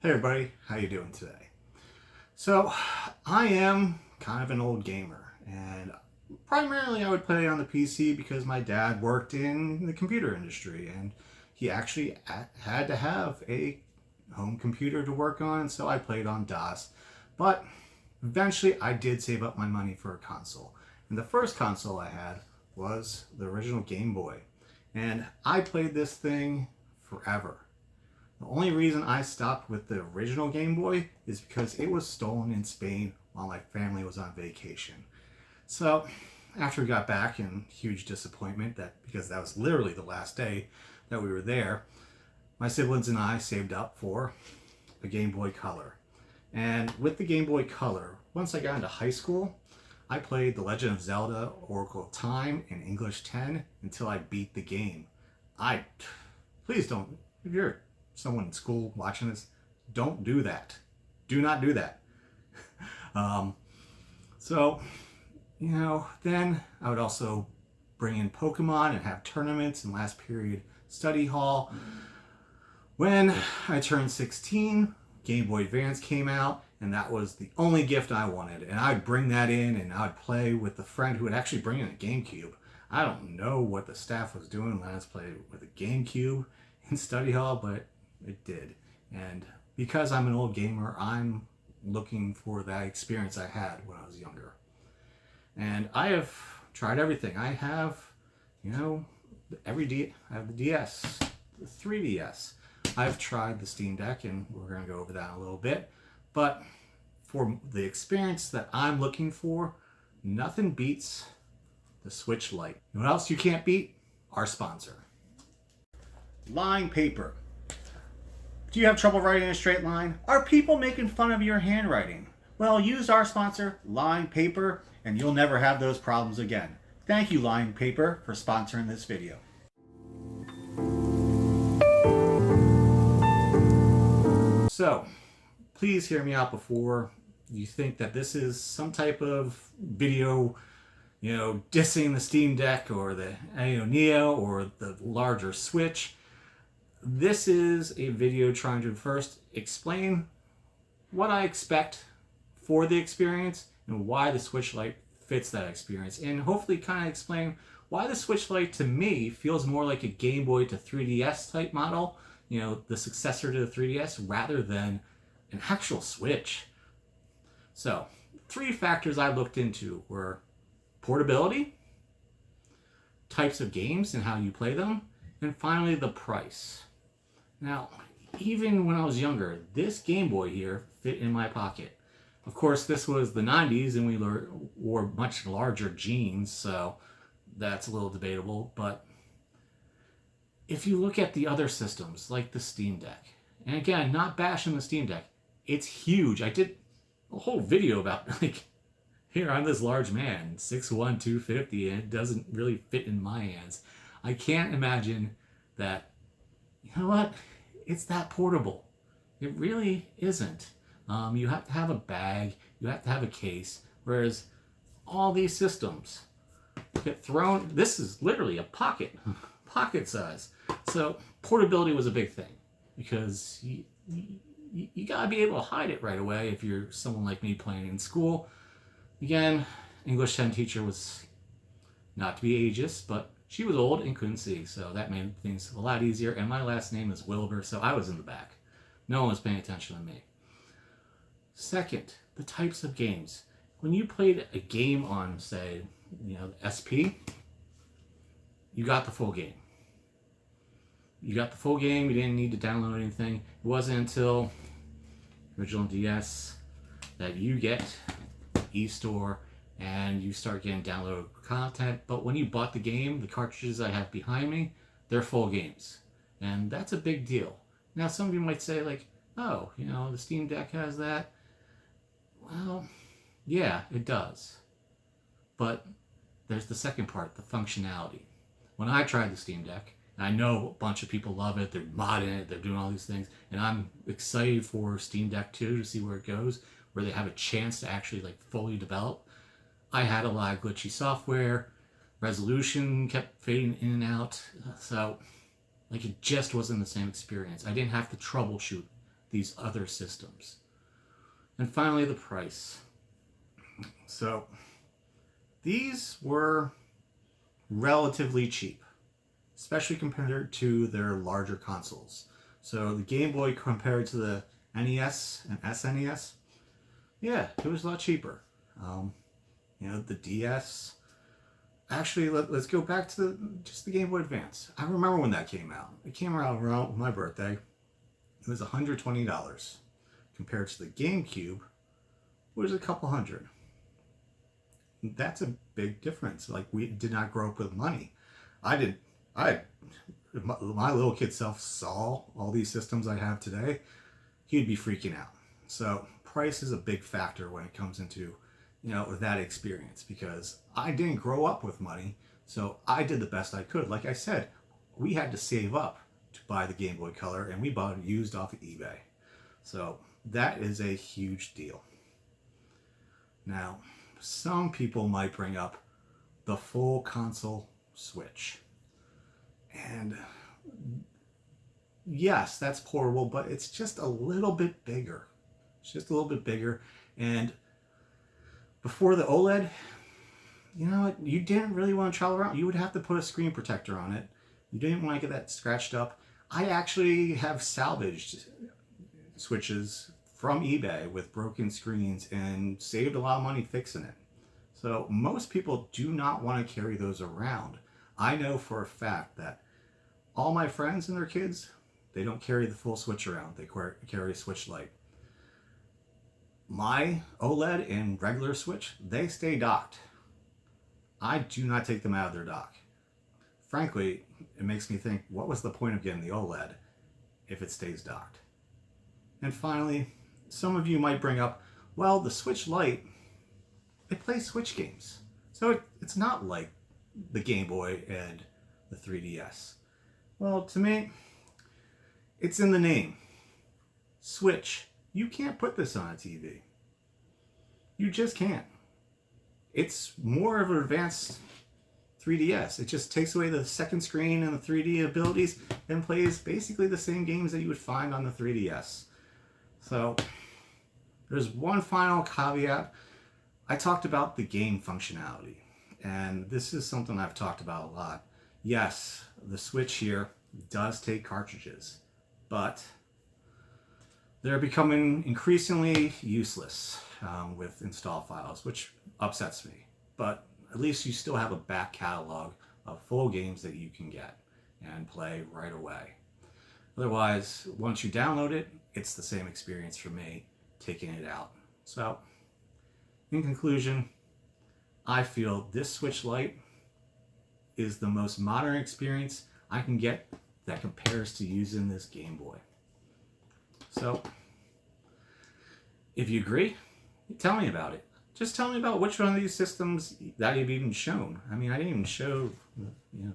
Hey everybody, how you doing today? So, I am kind of an old gamer, and primarily I would play on the PC because my dad worked in the computer industry, and he actually had to have a home computer to work on, so I played on DOS. But eventually I did save up my money for a console. And the first console I had was the original Game Boy. And I played this thing forever. The only reason I stopped with the original Game Boy is because it was stolen in Spain while my family was on vacation. So, after we got back, in huge disappointment that because that was literally the last day that we were there, my siblings and I saved up for a Game Boy Color. And with the Game Boy Color, once I got into high school, I played The Legend of Zelda Oracle of Time in English 10 until I beat the game. I Please don't, if you're someone in school watching this, don't do that. Do not do that. Um, so, then I would also bring in Pokemon and have tournaments in last period study hall. When I turned 16, Game Boy Advance came out, and that was the only gift I wanted. And I'd bring that in, and I'd play with the friend who would actually bring in a GameCube. I don't know what the staff was doing when I was playing with a GameCube in study hall, but it did. And because I'm an old gamer, I'm looking for that experience I had when I was younger. And I have tried everything. I have, I have the DS, the 3DS. I've tried the Steam Deck, and we're going to go over that in a little bit. But for the experience that I'm looking for, nothing beats the Switch Lite. You know what else you can't beat? Our sponsor. Line paper. Do you have trouble writing a straight line? Are people making fun of your handwriting? Well, use our sponsor, Line Paper, and you'll never have those problems again. Thank you, Line Paper, for sponsoring this video. So, please hear me out before you think that this is some type of video, dissing the Steam Deck or the Neo or the larger Switch. This is a video trying to first explain what I expect for the experience and why the Switch Lite fits that experience, and hopefully kind of explain why the Switch Lite to me feels more like a Game Boy to 3DS type model, the successor to the 3DS, rather than an actual Switch. So, 3 factors I looked into were portability, types of games and how you play them, and finally the price. Now, even when I was younger, this Game Boy here fit in my pocket. Of course, this was the 90s and we wore much larger jeans, so that's a little debatable. But if you look at the other systems, like the Steam Deck, and again, not bashing the Steam Deck, it's huge. I did a whole video about, here, I'm this large man, 6'1", 250, and it doesn't really fit in my hands. I can't imagine that, it's that portable. It really isn't. You have to have a bag, you have to have a case, whereas all these systems get thrown. This is literally a pocket size. So portability was a big thing because you gotta be able to hide it right away if you're someone like me playing in school. Again, English 10 teacher was, not to be ageist, but she was old and couldn't see, so that made things a lot easier. And my last name is Wilbur, so I was in the back. No one was paying attention to me. Second, the types of games. When you played a game on, say, the SP, you got the full game. You got the full game, you didn't need to download anything. It wasn't until original DS that you get eStore and you start getting downloaded content. But when you bought the game, the cartridges I have behind me, they're full games. And that's a big deal. Now, some of you might say, oh, the Steam Deck has that. Well, yeah, it does. But there's the second part, the functionality. When I tried the Steam Deck, and I know a bunch of people love it, they're modding it, they're doing all these things, and I'm excited for Steam Deck 2 to see where it goes, where they have a chance to actually fully develop. I had a lot of glitchy software, resolution kept fading in and out, so it just wasn't the same experience. I didn't have to troubleshoot these other systems. And finally, the price. So these were relatively cheap, especially compared to their larger consoles. So the Game Boy compared to the NES and SNES, yeah, it was a lot cheaper. The DS. Actually, let's go back to just the Game Boy Advance. I remember when that came out. It came out around my birthday. It was $120 compared to the GameCube, which was a couple hundred. That's a big difference. Like, we did not grow up with money. My little kid self saw all these systems I have today. He'd be freaking out. So price is a big factor when it comes into that experience, because I didn't grow up with money, so I did the best I could. Like I said, we had to save up to buy the Game Boy Color, and we bought it used off of eBay. So that is a huge deal. Now, some people might bring up the full console Switch. And yes, that's portable, but it's just a little bit bigger. It's just a little bit bigger. And before the OLED, you know what? You didn't really want to travel around. You would have to put a screen protector on it. You didn't want to get that scratched up. I actually have salvaged Switches from eBay with broken screens and saved a lot of money fixing it. So most people do not want to carry those around. I know for a fact that all my friends and their kids, they don't carry the full Switch around. They carry a Switch Lite. My OLED and regular Switch, they stay docked. I do not take them out of their dock. Frankly, it makes me think, what was the point of getting the OLED if it stays docked? And finally, some of you might bring up, well, the Switch Lite, it plays Switch games. So it's not like the Game Boy and the 3DS. Well, to me, it's in the name. Switch. You can't put this on a TV. You just can't. It's more of an advanced 3DS. It just takes away the second screen and the 3D abilities and plays basically the same games that you would find on the 3DS. So, there's one final caveat. I talked about the game functionality, and this is something I've talked about a lot. Yes, the Switch here does take cartridges, but they're becoming increasingly useless with install files, which upsets me. But at least you still have a back catalog of full games that you can get and play right away. Otherwise, once you download it, it's the same experience for me taking it out. So, in conclusion, I feel this Switch Lite is the most modern experience I can get that compares to using this Game Boy. So, if you agree, tell me about it. Just tell me about which one of these systems that you've even shown. I mean, I didn't even show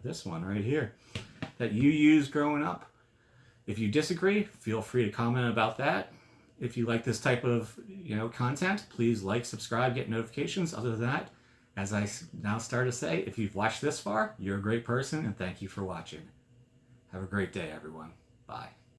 this one right here that you used growing up. If you disagree, feel free to comment about that. If you like this type of content, please like, subscribe, get notifications. Other than that, as I now start to say, if you've watched this far, you're a great person, and thank you for watching. Have a great day, everyone. Bye.